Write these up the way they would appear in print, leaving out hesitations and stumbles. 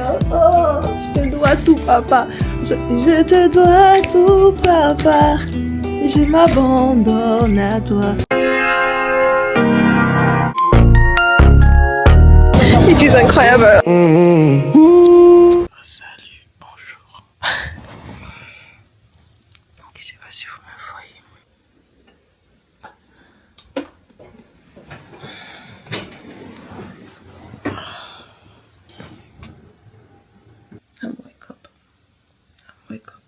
Oh, je te dois tout, papa. Je te dois tout, papa. Je m'abandonne à toi. It is incroyable. Salut, bonjour. Je sais pas si vous me voyez. Wake up.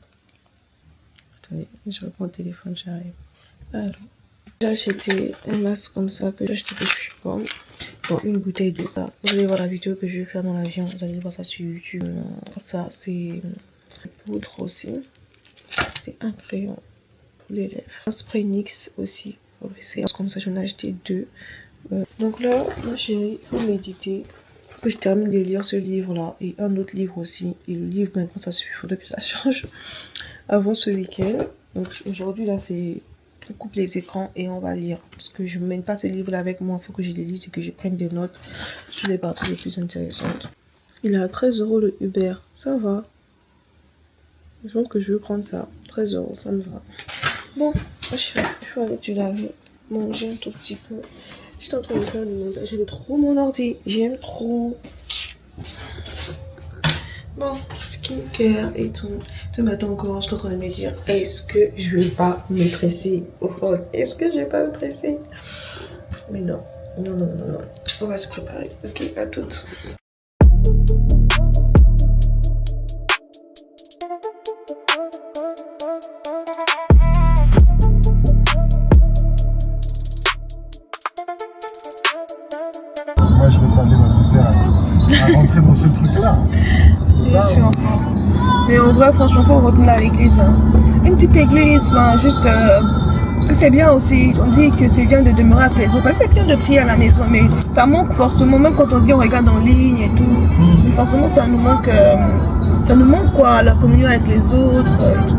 Attendez, je reprends le téléphone, j'arrive. Alors, j'ai acheté un masque comme ça que j'ai acheté des cheveux pommes dans une bouteille de ça. Vous allez voir la vidéo que je vais faire dans l'avion, vous allez voir ça sur YouTube. Ça, c'est poudre aussi. C'est un crayon pour les lèvres. Un spray NYX aussi. C'est comme ça, j'en ai acheté deux. Donc là, ma chérie, pour méditer, que je termine de lire ce livre-là et un autre livre aussi. Et le livre, maintenant, ça suffit, il faudrait que ça change avant ce week-end. Donc aujourd'hui, là, c'est... On coupe les écrans et on va lire. Parce que je ne mène pas ces livres-là avec moi. Il faut que je les lise et que je prenne des notes sur les parties les plus intéressantes. Il est à 13 € le Uber. Ça va. Je pense que je veux prendre ça. 13 €, ça me va. Bon, je vais aller te laver. Manger un tout petit peu. Je suis en train de faire du montage. J'aime trop mon ordi. J'aime trop. Bon, skincare et tout. Ce matin encore, je suis en train de me dire, est-ce que je vais pas me tresser? Oh, est-ce que je vais pas me tresser? Mais non. Non. On va se préparer. Ok, à toutes. Moi, je vais pas aller m'amuser à rentrer dans ce truc-là. Bien sûr. Mais en vrai, franchement, faut retourner à l'église. Hein. Une petite église, enfin, juste... parce que c'est bien aussi, on dit que c'est bien de demeurer avec les autres. Parce que c'est bien de prier à la maison, mais ça manque forcément, même quand on dit on regarde en ligne et tout. Mais forcément, ça nous manque quoi, la communion avec les autres et tout.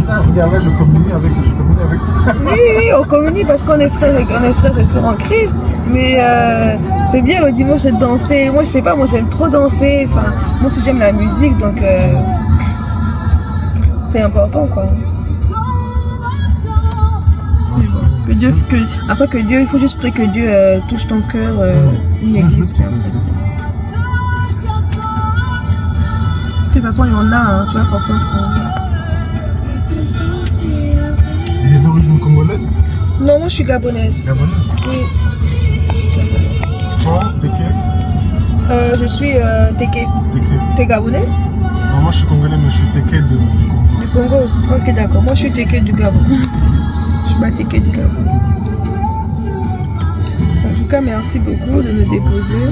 Regarde, là, je communie avec toi. Oui, on communie parce qu'on est frères et sœurs en Christ. Mais c'est bien le dimanche de danser. Moi, je sais pas, moi j'aime trop danser. Enfin, moi aussi j'aime la musique, donc c'est important quoi. Après que Dieu, il faut juste prier que Dieu touche ton cœur, une église bien précise. De toute façon, il y en a, hein, tu vas forcément trouver. Il est d'origine congolaise? Non, moi je suis gabonaise. Gabonaise? Oui. Toi, t'es quel? Je suis Teke. T'es gabonais? Non, moi je suis congolais, mais je suis Teke du Congo. Du Congo? Ok, d'accord. Moi je suis Teke du Gabon. Je suis pas Teke du Gabon. En tout cas, merci beaucoup de me déposer.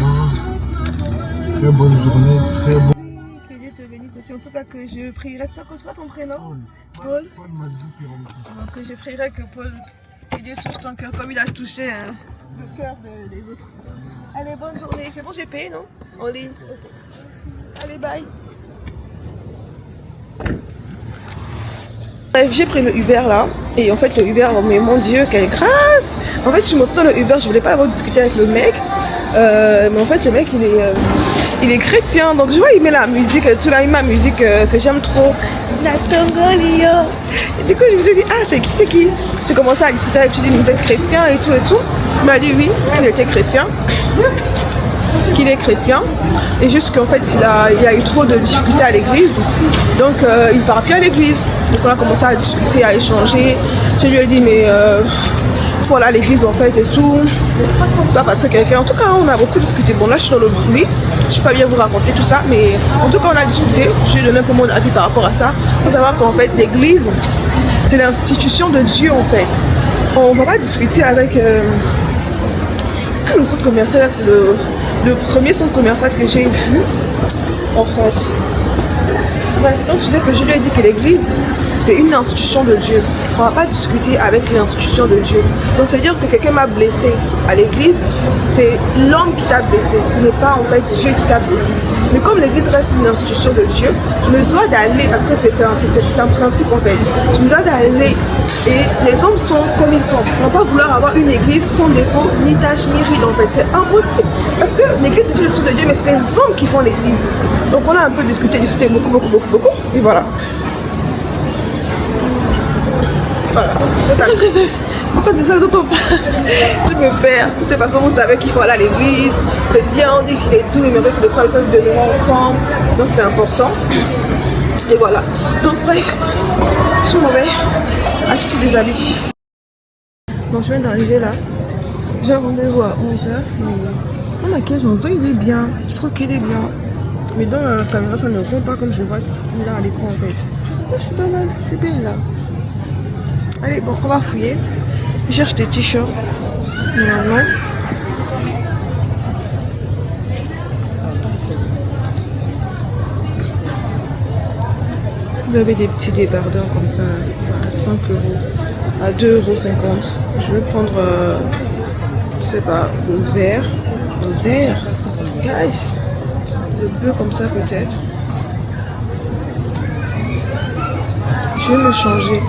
Très bonne journée, très bon. Que Dieu te bénisse aussi. En tout cas, que je prierai. C'est quoi ton prénom? Paul m'a dit que je prierai que Paul, que Dieu touche ton cœur comme il a touché le cœur des autres. Allez, bonne journée. C'est bon, j'ai payé, non? En ligne. Okay. Allez, bye. Bref, j'ai pris le Uber là. Et en fait, le Uber, mais mon Dieu, quelle grâce! En fait, je suis montée dans le Uber, je voulais pas avoir discuté avec le mec. Mais en fait, le mec, il est chrétien. Donc, je vois, il met la musique, tout là, il met la musique que j'aime trop. La Tongolio. Et du coup, je me suis dit, ah, c'est qui? J'ai commencé à discuter avec lui, vous êtes chrétien et tout. Il m'a dit oui, qu'il était chrétien. Qu'il est chrétien. Et juste qu'en fait, il a eu trop de difficultés à l'église. Donc, il ne part plus à l'église. Donc, on a commencé à discuter, à échanger. Je lui ai dit, mais voilà, l'église en fait et tout. C'est pas parce que quelqu'un. En tout cas, on a beaucoup discuté. Bon, là, je suis dans le bruit. Je ne peux pas bien vous raconter tout ça, mais en tout cas, on a discuté. J'ai donné un peu mon avis par rapport à ça. Il faut savoir qu'en fait, l'église, c'est l'institution de Dieu en fait. On ne va pas discuter avec le centre commercial. Là, c'est le premier centre commercial que j'ai vu en France. Bref, donc je disais que je lui ai dit que l'église, c'est une institution de Dieu. On ne va pas discuter avec l'institution de Dieu. Donc c'est-à-dire que quelqu'un m'a blessé à l'église, c'est l'homme qui t'a blessé. Ce n'est pas en fait Dieu qui t'a blessé. Mais comme l'église reste une institution de Dieu, je me dois d'aller, parce que c'est un principe en fait, je me dois d'aller. Et les hommes sont comme ils sont. On ne va pas vouloir avoir une église sans défaut, ni tâche, ni ride en fait. C'est impossible. Parce que l'église c'est une institution de Dieu, mais c'est les hommes qui font l'église. Donc on a un peu discuté beaucoup. Et voilà. Voilà. C'est pas de ça dont on parle. Je me perds. De toute façon, vous savez qu'il faut aller à l'église. C'est bien, on dit qu'il est doux, il mérite que les frères et sœurs demeurent ensemble. Donc c'est important. Et voilà. Donc bref, je m'en vais acheter des habits. Bon, je viens d'arriver là. J'ai un rendez-vous à 11h. Mais on a 15 ans. Il est bien. Je trouve qu'il est bien. Mais dans la caméra, ça ne rend pas comme je vois là à l'écran en fait. Oh, c'est pas mal. C'est bien là. Allez, bon, on va fouiller. Je cherche des t-shirts. Normalement. Vous avez des petits débardeurs comme ça à 5 €, à 2,50 €. Je vais prendre, je sais pas, le vert. Le vert, guys. Le bleu comme ça peut-être. Je vais me changer.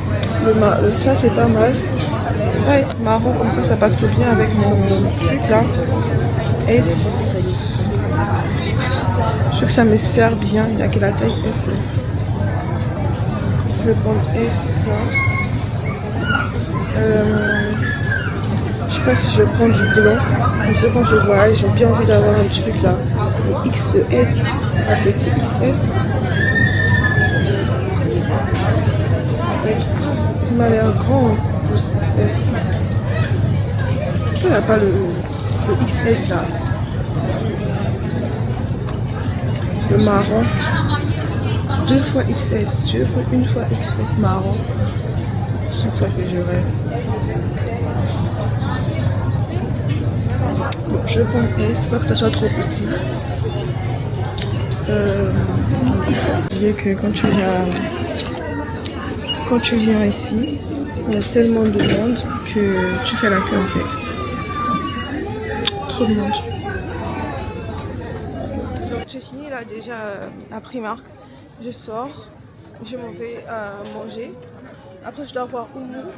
Ça c'est pas mal. Ouais, marron comme ça passe bien avec mon truc là. S. Je sais que ça me sert bien. Il a quelle taille S. Je vais prendre S. Je sais pas si je vais prendre du blanc. Je sais quand je vois, j'ai bien envie d'avoir un truc là. Le XS, c'est pas petit XS. Ça m'a l'air grand le XS. Il n'y a pas le XS là. Le marron. 2 fois XS. Une fois XS marron. C'est ça que je rêve. Bon, je prends S, pas que ça soit trop petit. Dire que quand tu viens ici, il y a tellement de monde que tu fais la queue en fait. Trop de monde. J'ai fini là déjà à Primark. Je sors, je m'en vais manger. Après je dois voir Oumou.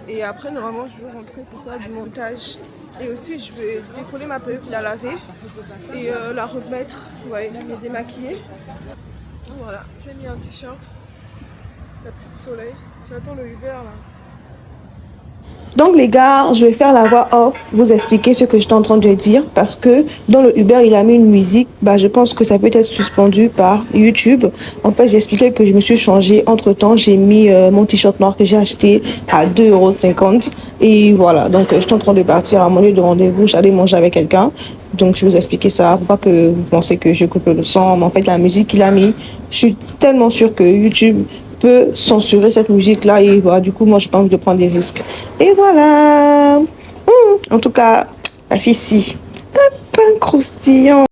Et après normalement je vais rentrer pour faire du montage. Et aussi je vais décoller ma perruque, la laver et la remettre, ouais, me démaquiller. Voilà, j'ai mis un t-shirt. Il n'y a plus de soleil. J'attends le Uber là. Donc les gars, je vais faire la voix off, vous expliquer ce que j'étais en train de dire parce que dans le Uber, il a mis une musique, je pense que ça peut être suspendu par YouTube. En fait, j'ai expliqué que je me suis changée. Entre-temps, j'ai mis mon t-shirt noir que j'ai acheté à 2,50 € et voilà. Donc, je suis en train de partir à mon lieu de rendez-vous. J'allais manger avec quelqu'un. Donc, je vais vous expliquer ça pour pas que vous pensez que je coupe le son. Mais en fait, la musique qu'il a mis, je suis tellement sûre que YouTube peut censurer cette musique là et voilà, du coup moi j'ai pas envie de prendre des risques et voilà. En tout cas la fille ci un pain croustillant.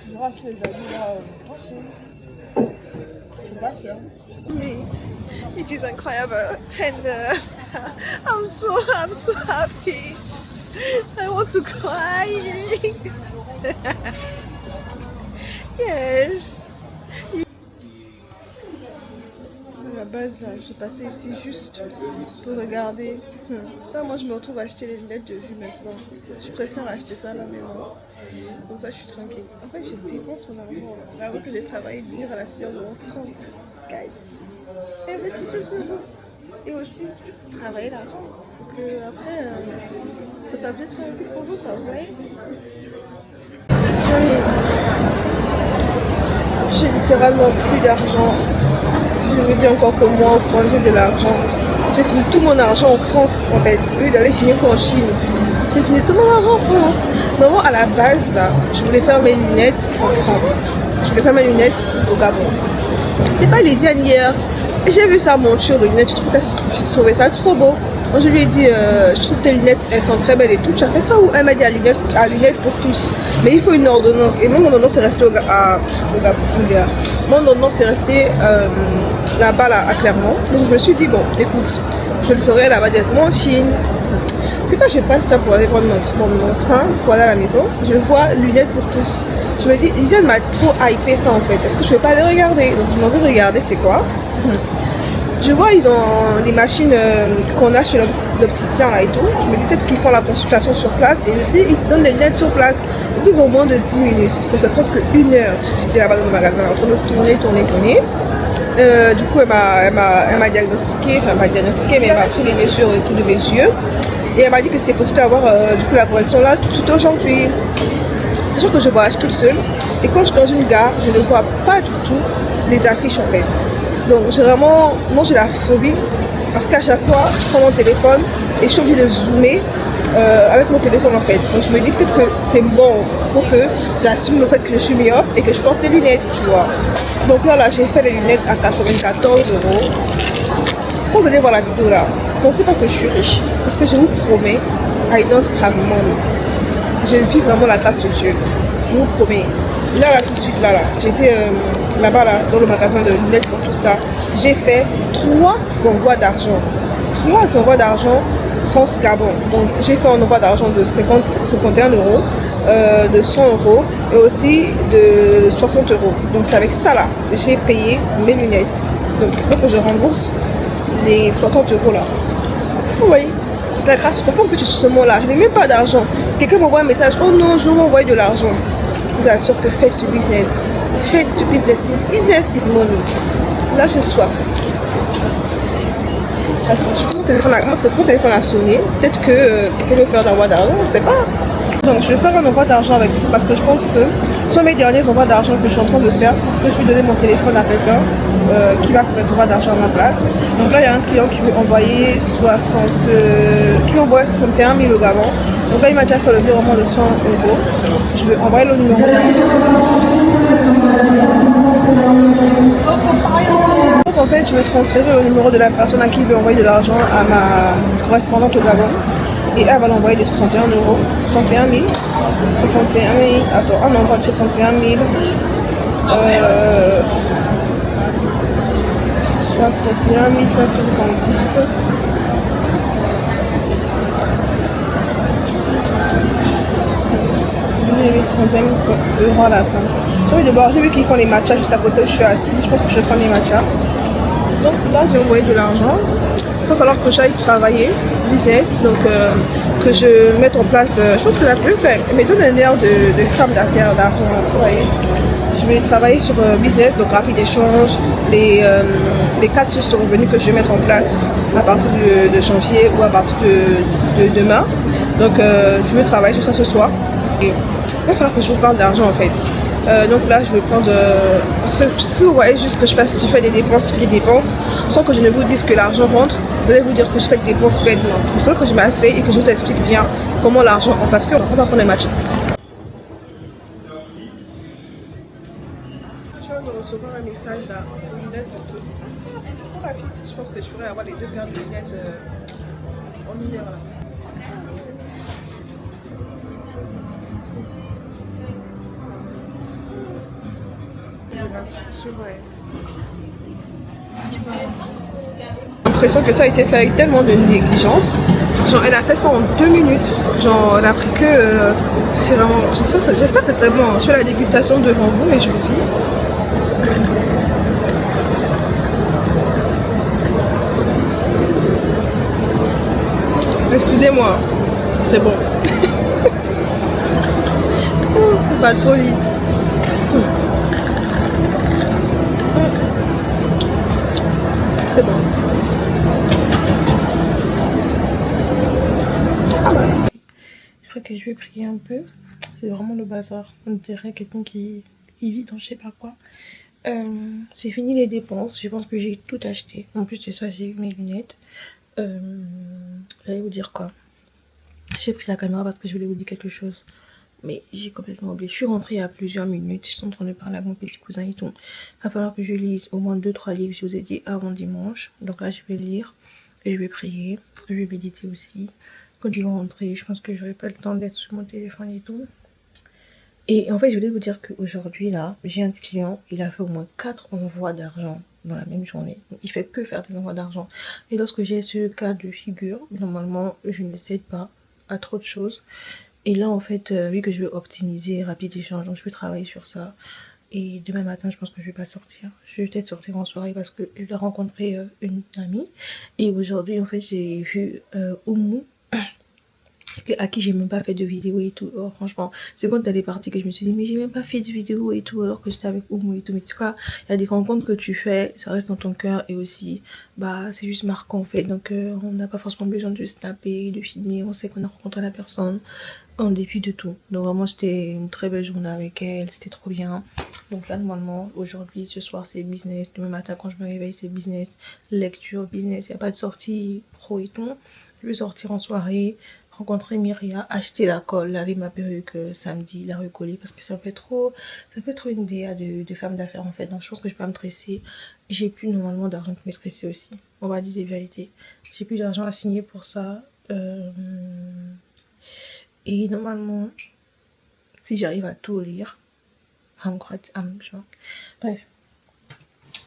Je rachète les habits là, c'est pas cher. Mais it is incredible and I'm so happy. I want to cry. Yes. À la base, je suis passée ici juste pour regarder. Là, moi, je me retrouve à acheter les lunettes de vue maintenant. Je préfère acheter ça à la maison. Comme ça, je suis tranquille. En fait, je dépense mon argent. J'avoue que j'ai travaillé dur à la sueur de mon front. Guys, investissez sur vous. Et aussi, travaillez l'argent. Donc après, ça s'appelle très pour vous, ça, vous voyez. J'ai littéralement plus d'argent. Si je me dis encore que moi en France j'ai de l'argent, j'ai fini tout mon argent en France en fait, au lieu d'aller finir ça en Chine. J'ai fini tout mon argent en France. Normalement à la base là, je voulais faire mes lunettes en France. Je voulais faire mes lunettes au Gabon. C'est pas les hier. J'ai vu sa monture de lunettes, j'ai trouvé ça trop beau. Quand je lui ai dit, je trouve tes lunettes, elles sont très belles et tout, tu as fait ça ou elle m'a dit à lunettes pour tous. Mais il faut une ordonnance. Et moi, mon ordonnance est restée mon ordonnance est restée là-bas, là, à Clermont. Donc je me suis dit, bon, écoute, je le ferai là-bas directement en Chine. C'est pas, je passe ça pour aller prendre mon train, pour aller à la maison. Je vois lunettes pour tous. Je me dis, Lisiane m'a trop hypé ça en fait. Est-ce que je vais pas les regarder? Donc je m'en vais regarder, c'est quoi? Je vois, ils ont des machines qu'on a chez l'opticien là et tout. Je me dis peut-être qu'ils font la consultation sur place et aussi ils donnent des lunettes sur place. Donc ils ont moins de 10 minutes. Ça fait presque 1 heure. J'étais là-bas dans le magasin en train de tourner. Du coup, elle m'a diagnostiqué, enfin, elle m'a diagnostiqué, mais elle m'a pris les mesures et tout de mes yeux. Et elle m'a dit que c'était possible d'avoir du coup la correction là tout de suite aujourd'hui. C'est sûr que je voyage toute seule. Et quand je suis dans une gare, je ne vois pas du tout les affiches en fait. Donc j'ai vraiment, moi j'ai la phobie parce qu'à chaque fois je prends mon téléphone et je suis obligée de zoomer avec mon téléphone en fait. Donc je me dis peut-être que c'est bon pour que j'assume le fait que je suis myope et que je porte des lunettes, tu vois. Donc là j'ai fait les lunettes à 94 €. Quand vous allez voir la vidéo là, pensez pas que je suis riche parce que je vous promets, I don't have money. Je vis vraiment la grâce de Dieu. Je vous promets. Là, tout de suite, là, j'étais là-bas, là, dans le magasin de lunettes pour tout ça. J'ai fait 3 envois d'argent. 3 envois d'argent France-Gabon. Donc, j'ai fait un envoi d'argent de 51 €, de 100 € et aussi de 60 €. Donc, c'est avec ça, là, j'ai payé mes lunettes. Donc, il faut que je rembourse les 60 € là. Oui. C'est la grâce. Pourquoi que je suis ce moment-là? Je n'ai même pas d'argent. Quelqu'un m'envoie un message. Oh non, je vais m'envoyer de l'argent. Je vous assure que faites du business. Faites du business. Business is money. Là, j'ai soif. Attends, je pense que mon téléphone a sonné. Peut-être que quelqu'un veut faire un envoi d'argent. Je ne sais pas. Donc, je vais faire un envoi d'argent avec vous parce que je pense que ce sont mes derniers envois d'argent que je suis en train de faire parce que je vais donner mon téléphone à quelqu'un qui va faire les envois d'argent à ma place. Donc là, il y a un client qui veut envoyer 61 000 au Gabon. Donc là, il m'a déjà fait le virement de 100 €. Je vais envoyer le numéro. Donc en fait, je vais transférer le numéro de la personne à qui il veut envoyer de l'argent à ma correspondante au Gabon. Et elle va l'envoyer de 61 €. 61 000. 61 000. Attends, on envoie 61 000. 61 570. J'ai 61 € à la fin. J'ai vu qu'ils font les matchas juste à côté où je suis assise. Je pense que je vais prendre les matchas. Donc là, j'ai envoyé de l'argent. Il va falloir que j'aille travailler, business, donc que je mette en place, je pense que la plus fait, mais donne un air de femme d'affaires, d'argent, vous voyez. Je vais travailler sur business, donc rapide échange, les 4 sources de revenus que je vais mettre en place à partir de janvier ou à partir de demain. Donc je vais travailler sur ça ce soir. Et il va falloir que je vous parle d'argent en fait. Donc là je vais prendre parce que si vous voyez juste que je fais des dépenses sans que je ne vous dise que l'argent rentre, vous allez vous dire que je fais des dépenses bêtement. Il faut que je m'asseye et que je vous explique bien comment l'argent rentre parce qu'on va prendre les matchs. Je viens de recevoir un message là, lunettes pour tous. C'est trop rapide. Je pense que je pourrais avoir les 2 paires de lunettes en 1 heure là. J'ai l'impression que ça a été fait avec tellement de négligence. Genre elle a fait ça en 2 minutes. Genre elle a pris que c'est vraiment. J'espère que c'est très bon. Je fais la dégustation devant vous, mais je vous dis. Excusez-moi, c'est bon. Pas trop vite. C'est bon. Ah ouais. Je crois que je vais prier un peu. C'est vraiment le bazar. On dirait quelqu'un qui vit dans je sais pas quoi. J'ai fini les dépenses. Je pense que j'ai tout acheté. En plus de ça, j'ai eu mes lunettes. J'allais vous dire quoi. J'ai pris la caméra parce que je voulais vous dire quelque chose. Mais j'ai complètement oublié. Je suis rentrée il y a plusieurs minutes. Je suis en train de parler à mon petit cousin et tout. Il va falloir que je lise au moins 2-3 livres. Je vous ai dit avant dimanche. Donc là, je vais lire. et je vais prier, je vais méditer aussi. Quand je vais rentrer, je pense que j'aurai pas le temps d'être sur mon téléphone et tout. Et en fait, je voulais vous dire qu'aujourd'hui, là, j'ai un client, il a fait au moins 4 envois d'argent dans la même journée. Donc, il fait que faire des envois d'argent. Et lorsque j'ai ce cas de figure, normalement, je ne cède pas à trop de choses. Et là, en fait, vu que je veux optimiser rapide échange, donc je vais travailler sur ça. Et demain matin, je pense que je vais pas sortir. Je vais peut-être sortir en soirée parce que je dois rencontrer une amie. Et aujourd'hui, en fait, j'ai vu Oumou, à qui j'ai même pas fait de vidéo et tout. Oh, franchement, c'est quand elle est partie que je me suis dit, mais j'ai même pas fait de vidéo et tout, alors que j'étais avec Oumou et tout. Mais en tout cas, il y a des rencontres que tu fais, ça reste dans ton cœur et aussi, bah, c'est juste marquant en fait. Donc, on n'a pas forcément besoin de snapper, de filmer. On sait qu'on a rencontré la personne en dépit de tout. Donc, vraiment, c'était une très belle journée avec elle, c'était trop bien. Donc, là, normalement, aujourd'hui, ce soir, c'est business. Demain matin, quand je me réveille, c'est business, lecture, business. Il n'y a pas de sortie pro et tout. Je vais sortir en soirée, rencontrer Myria, acheter la colle, laver ma perruque samedi, la recoller parce que ça fait trop une DA de femme d'affaires en fait. Donc je pense que je peux me stresser. J'ai plus normalement d'argent pour me stresser aussi. On va dire des vérités. J'ai plus d'argent à signer pour ça. Et normalement, si j'arrive à tout lire, bref,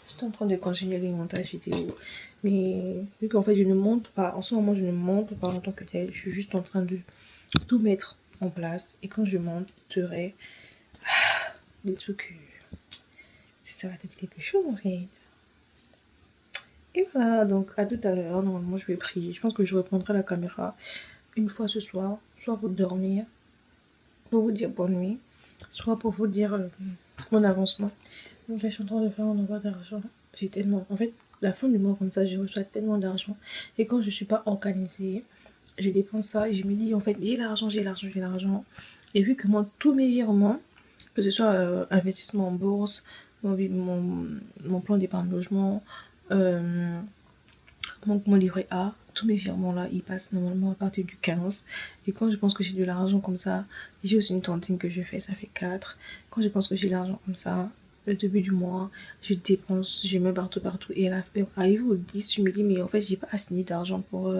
j'étais en train de continuer les montages vidéo. Mais vu qu'en fait je ne monte pas, en ce moment je ne monte pas en tant que tel, je suis juste en train de tout mettre en place. Et quand je monterai des trucs, ça va être quelque chose en fait. Et voilà, donc à tout à l'heure, normalement je vais prier. Je pense que je reprendrai la caméra une fois ce soir, soit pour dormir, pour vous dire bonne nuit, soit pour vous dire mon avancement. Donc là je suis en train de faire un envoi d'argent. J'ai tellement, en fait, la fin du mois comme ça, je reçois tellement d'argent. Et quand je suis pas organisée, je dépense ça et je me dis, en fait, j'ai l'argent. Et vu que moi, tous mes virements, que ce soit investissement en bourse, mon plan d'épargne logement, mon livret A, tous mes virements là, ils passent normalement à partir du 15. Et quand je pense que j'ai de l'argent comme ça, j'ai aussi une tontine que je fais, ça fait 4. Quand je pense que j'ai de l'argent comme ça, le début du mois, je dépense, je mets partout. Et à la fin, arrive au 10, je me dis, mais en fait, j'ai pas assez d'argent pour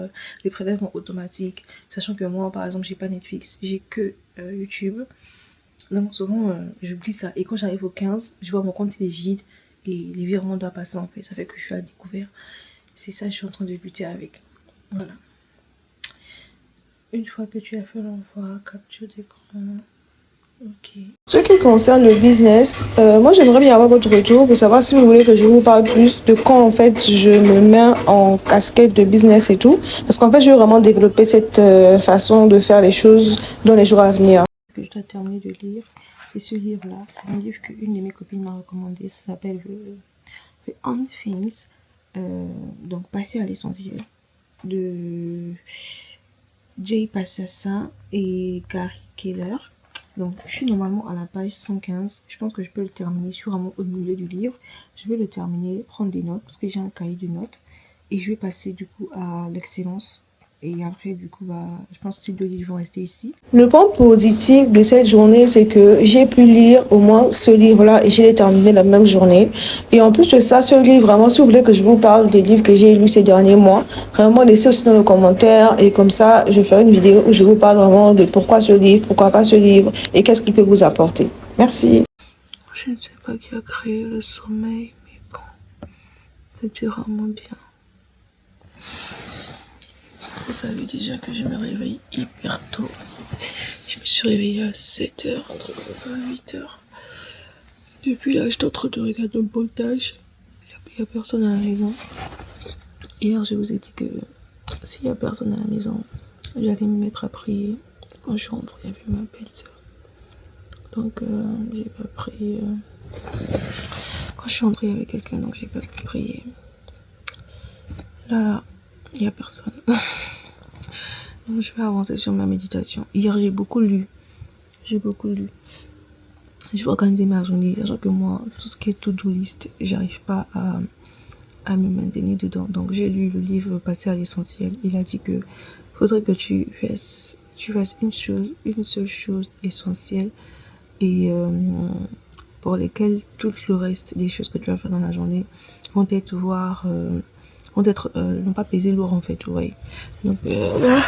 les prélèvements automatiques. Sachant que moi, par exemple, j'ai pas Netflix, j'ai que YouTube. Donc souvent, j'oublie ça. Et quand j'arrive au 15, je vois mon compte il est vide et les virements doivent passer en fait. Ça fait que je suis à découvert. C'est ça, je suis en train de lutter avec. Voilà. Une fois que tu as fait l'envoi, capture d'écran. Ok. Ce qui concerne le business, moi j'aimerais bien avoir votre retour pour savoir si vous voulez que je vous parle plus de quand en fait je me mets en casquette de business et tout. Parce qu'en fait je veux vraiment développer cette façon de faire les choses dans les jours à venir. Que je dois terminer de lire, c'est ce livre-là. C'est un livre qu'une de mes copines m'a recommandé. Ça s'appelle The On Things. Donc passer à l'essentiel de Jay Passassin et Gary Keller. Donc je suis normalement à la page 115. Je pense que je peux le terminer au milieu du livre. Je vais le terminer, prendre des notes parce que j'ai un cahier de notes et je vais passer du coup à l'excellence. Et après, du coup, je pense que ces 2 livres vont rester ici. Le point positif de cette journée, c'est que j'ai pu lire au moins ce livre-là et j'ai terminé la même journée. Et en plus de ça, ce livre, vraiment, si vous voulez que je vous parle des livres que j'ai lus ces derniers mois, vraiment, laissez aussi dans les commentaires. Et comme ça, je ferai une vidéo où je vous parle vraiment de pourquoi ce livre, pourquoi pas ce livre et qu'est-ce qu'il peut vous apporter. Merci. Je ne sais pas qui a créé le sommeil, mais bon, c'était vraiment bien. Vous savez déjà que je me réveille hyper tôt. Je me suis réveillée à 7h, entre 8h. Depuis là, j'étais en train de regarder le voltage. Il n'y a personne à la maison. Hier, je vous ai dit que s'il n'y a personne à la maison, j'allais me mettre à prier. Quand je suis rentrée, il y avait ma belle-sœur. Donc, j'ai pas prié. Quand je suis rentrée, il y avait quelqu'un, donc j'ai pas pu prier. Là, il n'y a personne. Donc, je vais avancer sur ma méditation. Hier, j'ai beaucoup lu. Je vais organiser ma journée. Sachant que moi, tout ce qui est to-do list, j'arrive pas à me maintenir dedans. Donc, j'ai lu le livre Passer à l'essentiel. Il a dit que faudrait que tu fasses une seule chose essentielle et pour lesquelles tout le reste des choses que tu vas faire dans la journée vont n'ont pas pesé lourd en fait, vous voyez. Donc, voilà.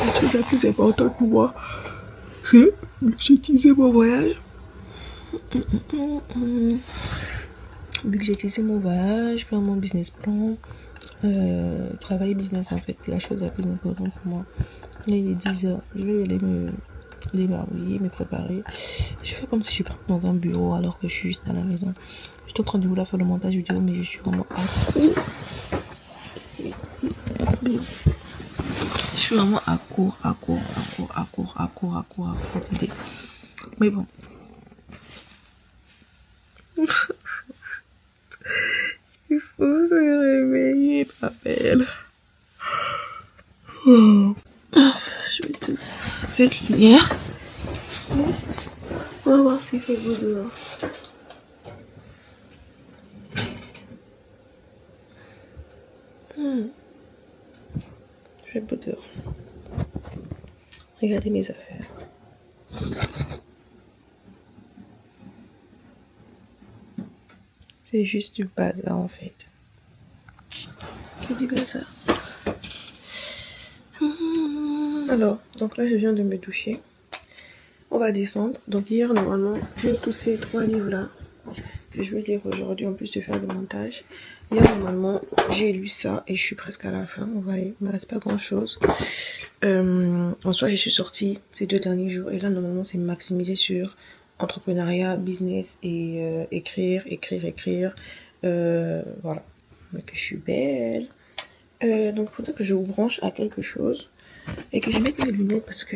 La chose la plus importante pour moi, c'est budgétiser mon voyage. Budgétiser mon voyage, faire mon business plan, travailler business en fait, c'est la chose la plus importante pour moi. Là, il est 10h, je vais aller me débarbouiller, me préparer. Je fais comme si je partais dans un bureau alors que je suis juste à la maison. Je suis en train de vouloir faire le montage vidéo, mais je suis vraiment à court. Je suis vraiment à court d'idées. Mais bon. Il faut se réveiller, ma belle. Je vais te... Cette lumière. On va voir s'il fait beau dehors. Je vais beau dehors. Regardez mes affaires. C'est juste du bazar en fait. Que du bazar. Alors, donc là je viens de me doucher. On va descendre. Donc hier normalement j'ai tous ces 3 livres là que je vais lire aujourd'hui en plus de faire le montage. Hier normalement j'ai lu ça et je suis presque à la fin. Vous voyez, il ne me reste pas grand chose. En soi je suis sortie ces 2 derniers jours et là normalement c'est maximisé sur entrepreneuriat, business et écrire. Voilà. Donc je suis belle. Donc il faudrait que je vous branche à quelque chose et que je mette mes lunettes parce que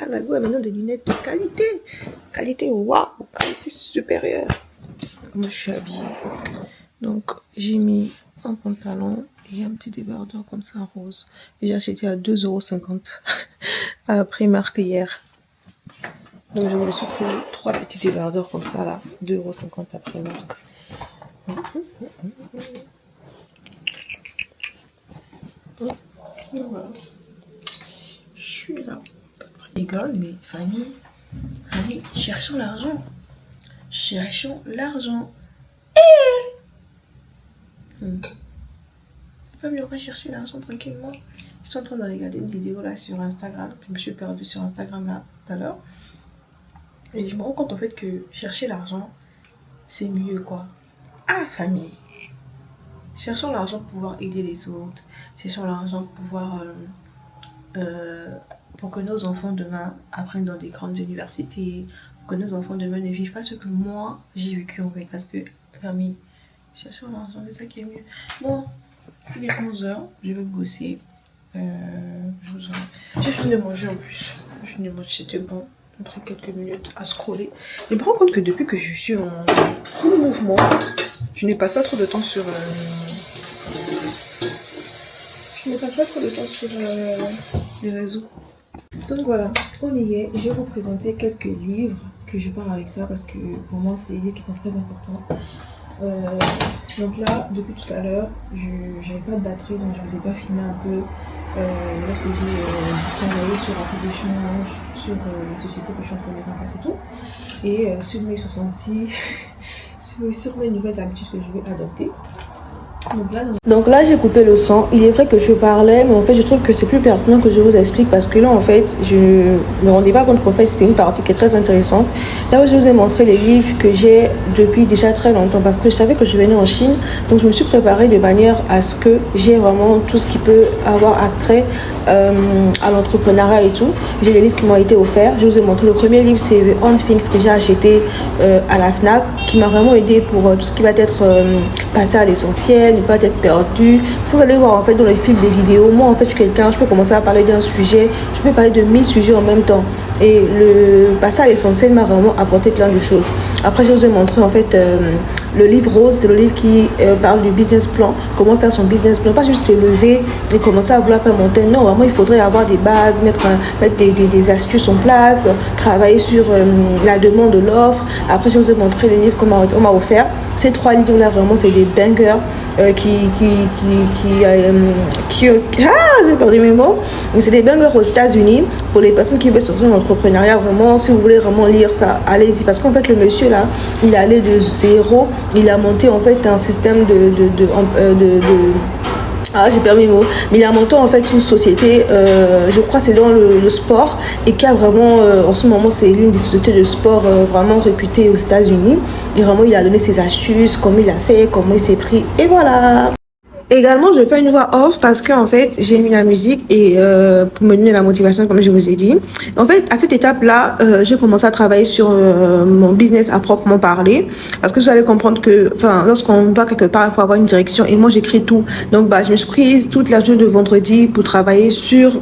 la go a maintenant des lunettes de qualité. Qualité waouh, qualité supérieure. Comment je suis habillée. Donc j'ai mis un pantalon et un petit débardeur comme ça rose. Et j'ai acheté à 2,50 € à Primark hier. Donc je me suis pris 3 petits débardeurs comme ça là, 2,50 € à Primark. Voilà. Je suis là. Je rigole, mais Fanny, cherchons l'argent. Cherchons l'argent. Pas mieux, on va chercher l'argent tranquillement. Je suis en train de regarder une vidéo là sur Instagram. Puis je me suis perdue sur Instagram là tout à l'heure. Et je me rends compte en fait que chercher l'argent, c'est mieux quoi. Ah, famille. Cherchons l'argent pour pouvoir aider les autres. Cherchons l'argent pour pouvoir... pour que nos enfants demain apprennent dans des grandes universités. Pour que nos enfants demain ne vivent pas ce que moi j'ai vécu en fait. Parce que, famille, cherchons l'argent, c'est ça qui est mieux. Bon, il est 11h, je vais bosser. J'ai fini de manger en plus. J'ai fini de manger, c'était bon. J'ai pris quelques minutes à scroller. Je me rends compte que depuis que je suis en full mouvement, je ne passe pas trop de temps sur... Je ne passe pas trop de temps sur les réseaux. Donc voilà, on y est. Je vais vous présenter quelques livres que je parle avec ça parce que pour moi, c'est des livres qui sont très importants. Donc là, depuis tout à l'heure, j'avais pas de batterie, donc je vous ai pas filmé un peu lorsque j'ai travaillé sur un peu d'échange, sur la société que je suis en train de mettre en place et tout. Et sur mes 66, sur mes nouvelles habitudes que je vais adopter. Donc là j'ai coupé le son. Il est vrai que je parlais, mais en fait je trouve que c'est plus pertinent que je vous explique parce que là en fait je me rendais pas compte qu'en fait c'était une partie qui est très intéressante. Là où je vous ai montré les livres que j'ai depuis déjà très longtemps parce que je savais que je venais en Chine, donc je me suis préparée de manière à ce que j'ai vraiment tout ce qui peut avoir attrait à l'entrepreneuriat et tout. J'ai les livres qui m'ont été offerts. Je vous ai montré le premier livre, c'est On Things que j'ai acheté à la Fnac, qui m'a vraiment aidé pour tout ce qui va être passé à l'essentiel, ne pas être perdu. Parce que vous allez voir en fait dans le fil des vidéos, moi en fait je suis quelqu'un, je peux commencer à parler d'un sujet, je peux parler de 1000 sujets en même temps. Et le passage à l'essentiel m'a vraiment apporté plein de choses. Après, je vous ai montré en fait le livre rose, c'est le livre qui parle du business plan, comment faire son business plan, pas juste s'élever et commencer à vouloir faire monter. Non, vraiment, il faudrait avoir des bases, mettre des astuces en place, travailler sur la demande de l'offre. Après, je vous ai montré les livres qu'on m'a offert. Ces 3 livres-là, vraiment, c'est des bangers j'ai perdu mes mots. C'est des bangers aux États-Unis pour les personnes qui veulent sortir dans l'entrepreneuriat. Vraiment, si vous voulez vraiment lire ça, allez-y. Parce qu'en fait, le monsieur là, il est allé de zéro. Il a monté en fait un système Ah, j'ai perdu mes mots. Mais il y a un montant en fait une société, je crois c'est dans le sport et qui a vraiment, en ce moment c'est l'une des sociétés de sport vraiment réputées aux États-Unis. Et vraiment il a donné ses astuces, comment il a fait, comment il s'est pris et voilà. Également, je fais une voix off parce que en fait, j'ai mis la musique et pour me donner la motivation, comme je vous ai dit. En fait, à cette étape-là, j'ai commencé à travailler sur mon business à proprement parler parce que vous allez comprendre que, enfin, lorsqu'on va quelque part, il faut avoir une direction et moi, j'écris tout. Donc, bah, je me suis prise toute la journée de vendredi pour travailler sur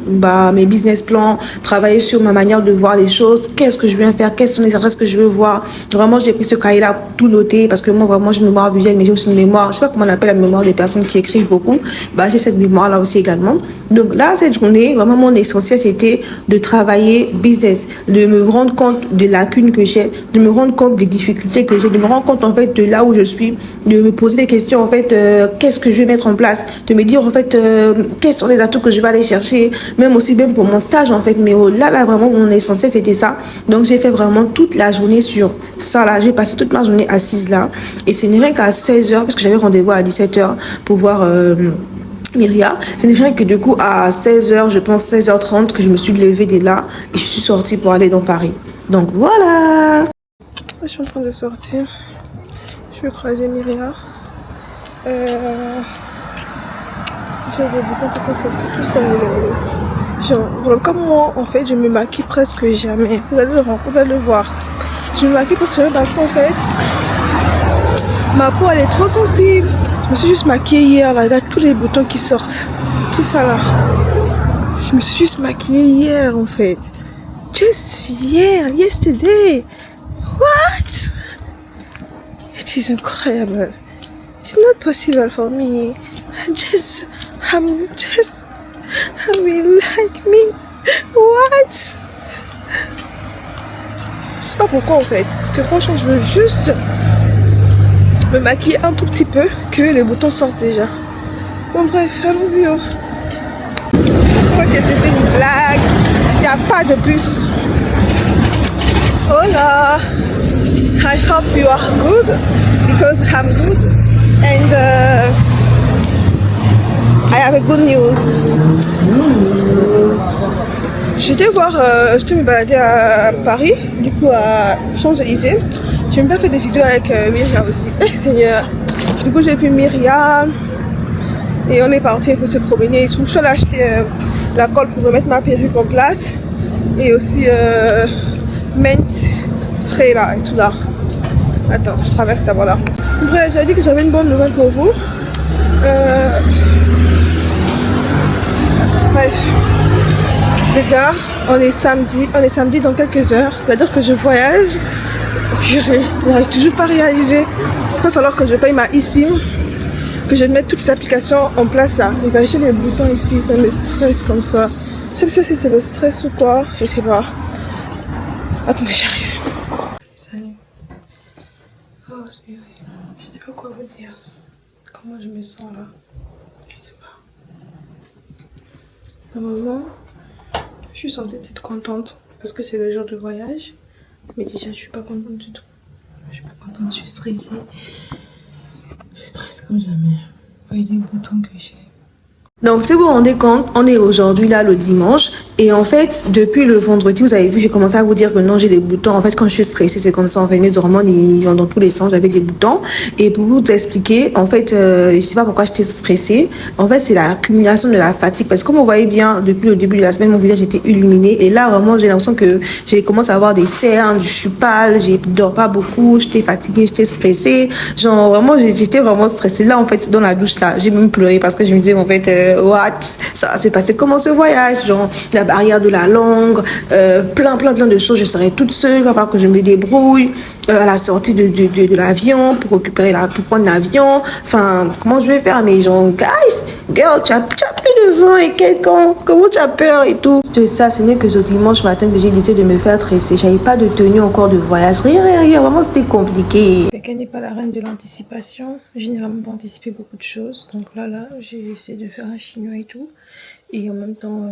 mes business plans, travailler sur ma manière de voir les choses, qu'est-ce que je viens faire, quelles sont les adresses que je veux voir. Vraiment, j'ai pris ce cahier-là pour tout noter parce que moi, vraiment, j'ai une mémoire visuelle, mais j'ai aussi une mémoire, je sais pas comment on appelle la mémoire des personnes qui écrivent beaucoup, bah, j'ai cette mémoire là aussi également. Donc là, cette journée, vraiment mon essentiel c'était de travailler business, de me rendre compte des lacunes que j'ai, de me rendre compte des difficultés que j'ai, de me rendre compte en fait de là où je suis, de me poser des questions en fait, qu'est-ce que je vais mettre en place, de me dire en fait quels sont les atouts que je vais aller chercher, même aussi bien pour mon stage en fait. Mais là vraiment mon essentiel c'était ça. Donc j'ai fait vraiment toute la journée sur ça là, j'ai passé toute ma journée assise là et ce n'est rien qu'à 16h parce que j'avais rendez-vous à 17h pour voir Myria. Ce n'est rien que du coup à 16h, je pense 16h30 que je me suis levée de là et je suis sortie pour aller dans Paris. Donc voilà. Je suis en train de sortir. Je vais croiser Myria. J'ai des boutons qui sont sortis tout seuls. Genre, comme moi, en fait, je me maquille presque jamais. Vous allez le voir. Je me maquille presque jamais parce qu'en fait, ma peau elle est trop sensible. Je me suis juste maquillée hier là, regarde tous les boutons qui sortent. Tout ça là. Je me suis juste maquillée hier en fait. Just yesterday. What? It is incredible. It's not possible for me. I mean like me. What? Je sais pas pourquoi en fait. Parce que franchement je veux juste me maquiller un tout petit peu que les boutons sortent déjà. Bon bref, allons-y. Je crois que c'était une blague. Il n'y a pas de bus. Hola. I hope you are good because I'm good and I have a good news. J'étais me balader à Paris, du coup à Champs-Élysées. J'ai même pas fait des vidéos avec Myria aussi. Seigneur. Du coup j'ai vu Myria et on est parti pour se promener et tout. Je suis allée acheter la colle pour remettre ma perruque en place et aussi mint spray là et tout là. Attends, je traverse d'abord la route. Bref, j'avais dit que j'avais une bonne nouvelle pour vous. Bref, les gars, on est samedi dans quelques heures. C'est-à-dire que je voyage. Je n'arrive toujours pas à réaliser. Il va falloir que je paye ma eSIM, que je mette toutes les applications en place là. Regardez, j'ai les boutons ici, ça me stresse comme ça. Je sais pas si c'est le stress ou quoi, je sais pas. Attendez, j'arrive. Salut. Oh, je sais pas quoi vous dire. Comment je me sens là. Je sais pas. Normalement, je suis censée être contente parce que c'est le jour de voyage. Mais déjà, je suis pas contente du tout. Je suis pas contente, je suis stressée. Je stresse comme jamais. Voyez les boutons que j'ai. Donc, si vous vous rendez compte, on est aujourd'hui là le dimanche. Et en fait, depuis le vendredi, vous avez vu, j'ai commencé à vous dire que non, j'ai des boutons. En fait, quand je suis stressée, c'est comme ça. En fait, mes hormones, ils vont dans tous les sens avec des boutons. Et pour vous expliquer, en fait, je sais pas pourquoi j'étais stressée. En fait, c'est l'accumulation de la fatigue. Parce que comme vous voyez bien, depuis le début de la semaine, mon visage était illuminé. Et là, vraiment, j'ai l'impression que j'ai commencé à avoir des cernes, je suis pâle, je dors pas beaucoup, j'étais fatiguée, j'étais stressée. Genre, vraiment, j'étais vraiment stressée. Là, en fait, dans la douche, là, j'ai même pleuré parce que je me disais, en fait, what? Ça va se passer comment ce voyage? Genre, la barrière de la langue, plein de choses. Je serai toute seule, il va falloir que je me débrouille à la sortie de l'avion pour prendre l'avion. Enfin, comment je vais faire? Mais genre, guys, girl, tu as plus de 20 et quelques ans. Comment tu as peur et tout? C'est ça, ce n'est que ce dimanche matin que j'ai décidé de me faire tresser. J'avais pas de tenue encore de voyage. Rien. Vraiment, c'était compliqué. Quelqu'un n'est pas la reine de l'anticipation. J'ai vraiment pas anticipé beaucoup de choses. Donc là, j'ai essayé de faire un chinois et tout. Et en même temps,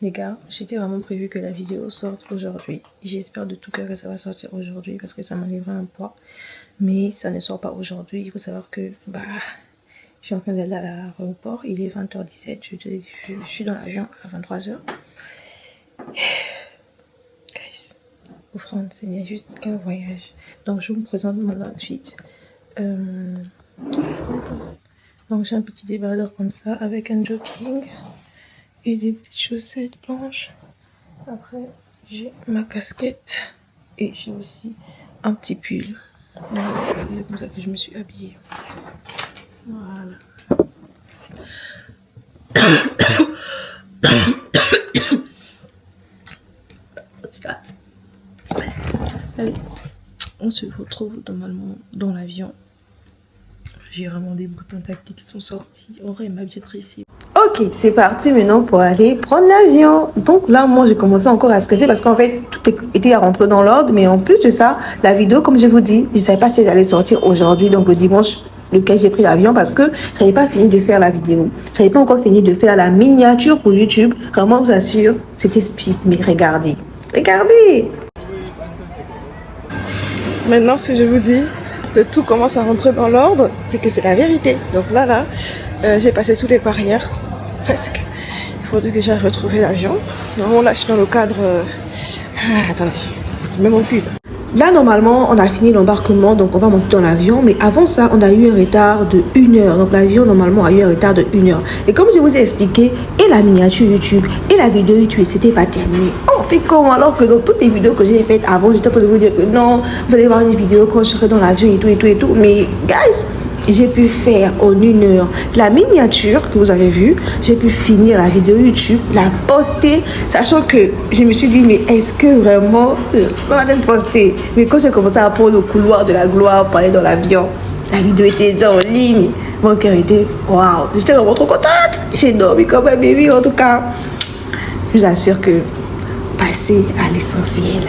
les gars, j'étais vraiment prévu que la vidéo sorte aujourd'hui. J'espère de tout cœur que ça va sortir aujourd'hui parce que ça m'enlèvera un poids. Mais ça ne sort pas aujourd'hui. Il faut savoir que, Je suis en train d'aller à l'aéroport. Il est 20h17. Je suis dans l'avion à 23h. Guys, offrande, ce n'est juste qu'un voyage. Donc, je vous présente mon outfit. Donc, j'ai un petit débardeur comme ça avec un jogging et des petites chaussettes blanches. Après, j'ai ma casquette et j'ai aussi un petit pull. C'est comme ça que je me suis habillée. Voilà. Allez, on se retrouve normalement dans l'avion. J'ai vraiment des boutons tactiques qui sont sortis. Auré m'a bien tressé. Ok, c'est parti maintenant pour aller prendre l'avion. Donc là, moi, j'ai commencé encore à stresser parce qu'en fait, tout était à rentrer dans l'ordre. Mais en plus de ça, la vidéo, comme je vous dis, je ne savais pas si elle allait sortir aujourd'hui, donc le dimanche, lequel j'ai pris l'avion parce que je n'avais pas fini de faire la vidéo. Je n'avais pas encore fini de faire la miniature pour YouTube. Comment je vous assure, c'était speed. Mais regardez, regardez. Maintenant, si je vous dis que tout commence à rentrer dans l'ordre, c'est que c'est la vérité. Donc là, j'ai passé toutes les barrières, presque. Il faudrait que j'aille retrouver l'avion. Non, là, je suis dans le cadre... attendez, je mets mon pull. Là, normalement, on a fini l'embarquement, donc on va monter dans l'avion. Mais avant ça, on a eu un retard de 1 heure. Donc l'avion, normalement, a eu un retard de 1 heure. Et comme je vous ai expliqué, et la miniature YouTube, et la vidéo YouTube, c'était pas terminé. On fait comment? Alors que dans toutes les vidéos que j'ai faites avant, j'étais en train de vous dire que non, vous allez voir une vidéo quand je serai dans l'avion et tout. Mais, guys, j'ai pu faire en 1 heure la miniature que vous avez vue. J'ai pu finir la vidéo YouTube, la poster, sachant que je me suis dit, mais est-ce que vraiment ça va être posté? Mais quand j'ai commencé à prendre le couloir de la gloire pour aller dans l'avion, la vidéo était déjà en ligne. Mon cœur était waouh, j'étais vraiment trop contente. J'ai dormi comme un bébé en tout cas. Je vous assure que passer à l'essentiel.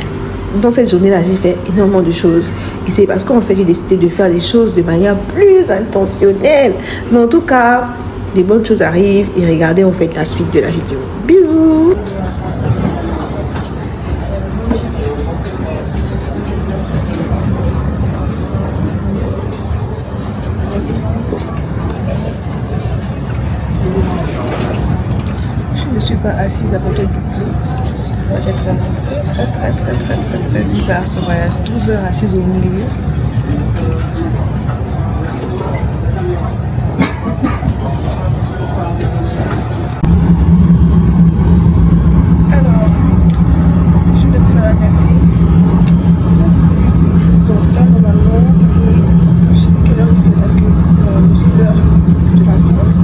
Dans cette journée-là, j'ai fait énormément de choses. Et c'est parce qu'en fait, j'ai décidé de faire les choses de manière plus intentionnelle. Mais en tout cas, des bonnes choses arrivent. Et regardez en fait la suite de la vidéo. Bisous! Je ne suis pas assise à côté du coup. Ça va être vraiment très bizarre ce voyage. 12 heures assise au milieu. Alors, je vais me faire adapter. Donc là, normalement, je ne sais plus quelle heure il fait parce que j'ai l'heure de la France.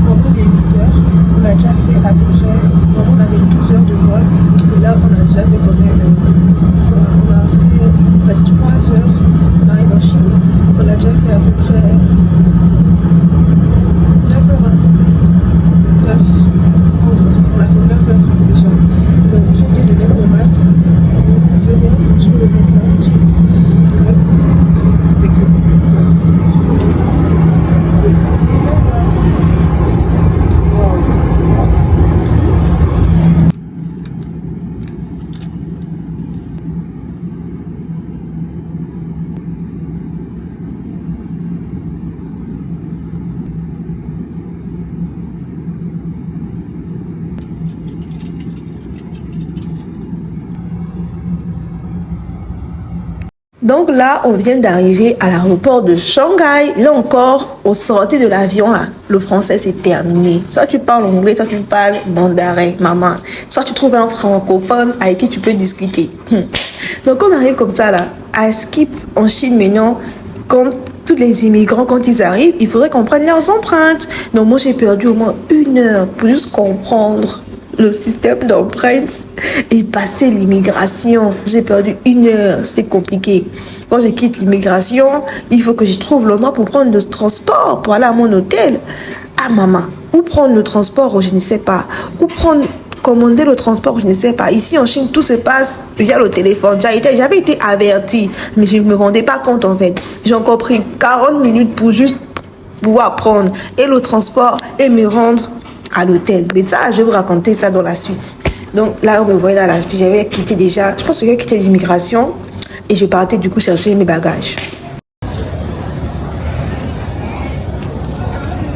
Donc il est 8 heures. On a déjà fait à peu près, on avait 12 heures de vol. Et là, on a déjà fait quand même, on a fait presque 3 heures on arrive en Chine. On a déjà fait à peu près 9 heures. 9, on a fait 9 heures déjà. Donc j'ai oublié de mettre mon masque. Je vais le mettre là tout de suite. Donc là, on vient d'arriver à l'aéroport de Shanghai. Là encore, au sortir de l'avion, là, le français c'est terminé. Soit tu parles anglais, soit tu parles mandarin, maman. Soit tu trouves un francophone avec qui tu peux discuter. Donc on arrive comme ça là, à Skip en Chine maintenant. Quand tous les immigrants, quand ils arrivent, il faudrait qu'on prenne leurs empreintes. Donc moi j'ai perdu au moins 1 heure pour juste comprendre le système d'empreintes et passer l'immigration. J'ai perdu 1 heure, c'était compliqué. Quand je quitte l'immigration, il faut que je trouve l'endroit pour prendre le transport, pour aller à mon hôtel. Ah maman, où prendre le transport, je ne sais pas. Où commander le transport, je ne sais pas. Ici en Chine, tout se passe via le téléphone. J'avais été avertie, mais je ne me rendais pas compte en fait. J'ai encore pris 40 minutes pour juste pouvoir prendre et le transport et me rendre à l'hôtel. Mais ça, je vais vous raconter ça dans la suite. Donc là, on me voyait là, j'avais quitté déjà, je pense que j'avais quitté l'immigration et je partais du coup chercher mes bagages.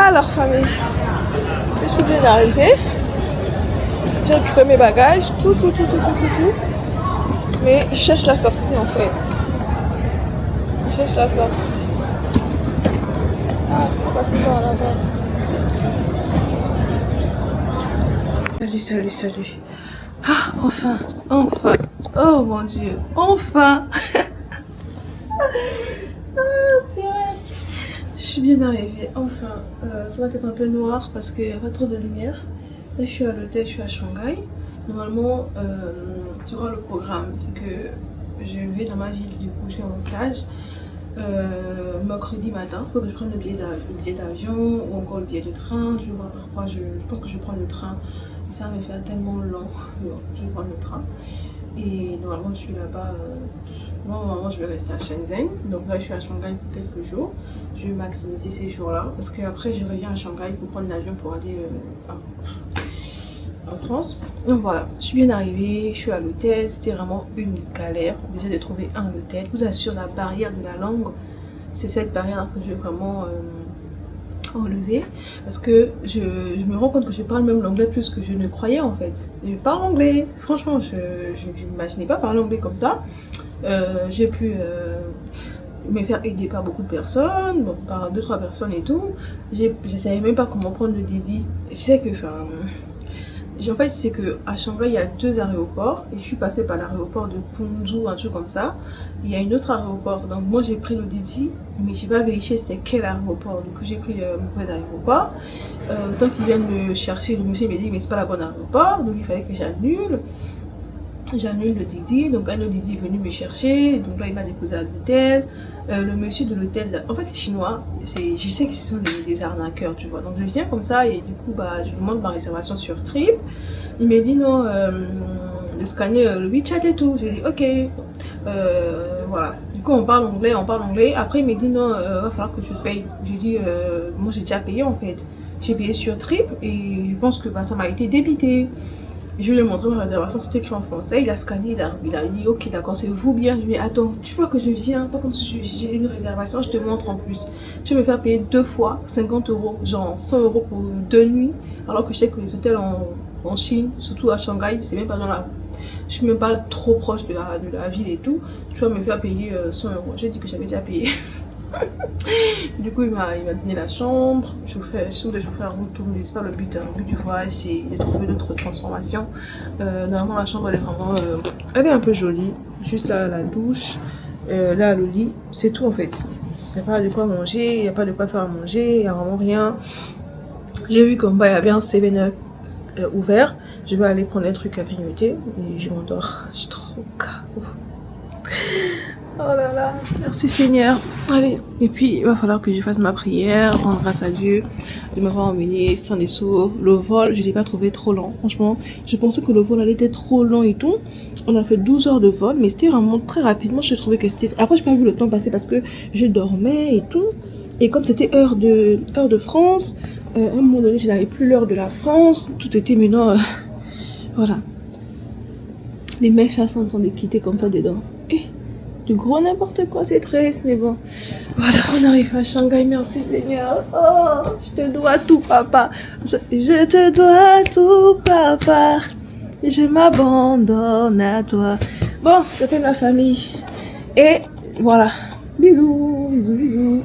Alors, famille, je suis bien arrivée. J'ai récupéré mes bagages, tout. Mais je cherche la sortie en fait. Je cherche la sortie. Ah, je peux passer par là-bas. Salut. Ah, enfin. Oh mon Dieu, enfin. Je suis bien arrivée, enfin. Ça va être un peu noir parce qu'il n'y a pas trop de lumière. Là, je suis à l'hôtel, je suis à Shanghai. Normalement, tu vois le programme, c'est que je vais dans ma ville, du coup, je suis en stage. Mercredi matin, il faut que je prenne le billet d'avion ou encore le billet de train. Je vais voir par quoi je pense que je prends le train. Ça va me faire tellement long. Je vais prendre le train. Et normalement, je suis là-bas. Normalement, je vais rester à Shenzhen. Donc là, je suis à Shanghai pour quelques jours. Je vais maximiser ces jours-là. Parce qu'après, je reviens à Shanghai pour prendre l'avion pour aller en France. Donc voilà, je suis bien arrivée. Je suis à l'hôtel. C'était vraiment une galère. Déjà de trouver un hôtel. Je vous assure, la barrière de la langue, c'est cette barrière que je vais vraiment enlever. Parce que je me rends compte que je parle même l'anglais plus que je ne croyais en fait. Je parle anglais. Franchement, je n'imaginais pas parler anglais comme ça. J'ai pu me faire aider par beaucoup de personnes, bon, par 2-3 personnes et tout. Je savais même pas comment prendre le Didi. Je sais que, en fait, c'est que à Shanghai, il y a 2 aéroports et je suis passée par l'aéroport de Pengzu, un truc comme ça. Il y a une autre aéroport, donc moi j'ai pris le Didi, mais j'ai pas vérifié c'était quel aéroport. Du coup, j'ai pris le mauvais aéroport. Le temps qu'ils viennent me chercher, le monsieur m'a dit mais c'est pas la bonne aéroport, donc il fallait que j'annule. J'annule le Didi, donc un autre Didi est venu me chercher, donc là il m'a déposé à l'hôtel. Le monsieur de l'hôtel, en fait c'est chinois, je sais que ce sont des arnaqueurs, tu vois, donc je viens comme ça et du coup je lui demande ma réservation sur Trip. Il m'a dit non, de scanner le WeChat et tout, j'ai dit ok, voilà, du coup on parle anglais, après il m'a dit non, va falloir que je paye. J'ai dit moi j'ai déjà payé en fait, j'ai payé sur Trip et je pense que ça m'a été débité. Je lui ai montré ma réservation, c'était écrit en français, il a scanné, il a dit ok d'accord c'est vous bien. Je lui ai dit attends, tu vois que je viens, pas comme si j'ai une réservation, je te montre en plus. Tu veux me faire payer 2 fois 50 €, genre 100 € pour 2 nuits, alors que je sais que les hôtels en Chine, surtout à Shanghai, c'est même pas dans la... Je suis même pas trop proche de la ville et tout, tu vas me faire payer 100 €. J'ai dit que j'avais déjà payé. Du coup il m'a donné la chambre, je vais faire un retour, mais c'est pas le but, le but du voyage c'est de trouver d'autres transformations. Normalement la chambre elle est vraiment elle est un peu jolie, juste là la douche, là le lit, c'est tout en fait. Il n'y a pas de quoi manger, il n'y a pas de quoi faire à manger, il n'y a vraiment rien. J'ai vu qu'en bas il y avait un 7-Up ouvert, je vais aller prendre un truc à grignoter et je m'endors, je suis trop KO. Oh là là, merci Seigneur. Allez, et puis il va falloir que je fasse ma prière, rendre grâce à Dieu de m'avoir emmené sans des sauts. Le vol, je l'ai pas trouvé trop lent. Franchement, je pensais que le vol allait être trop long et tout. On a fait 12 heures de vol, mais c'était vraiment très rapidement. Je trouvais que c'était... Après, j'ai pas vu le temps passer parce que je dormais et tout. Et comme c'était heure de France, à un moment donné, je n'avais plus l'heure de la France. Tout était maintenant... voilà. Les mèches là sont en train de quitter comme ça dedans. Du gros n'importe quoi, c'est triste, mais bon. Voilà, on arrive à Shanghai, merci Seigneur. Oh, je te dois tout, papa. Je te dois tout, papa. Je m'abandonne à toi. Bon, j'appelle ma famille. Et voilà. Bisous, bisous, bisous.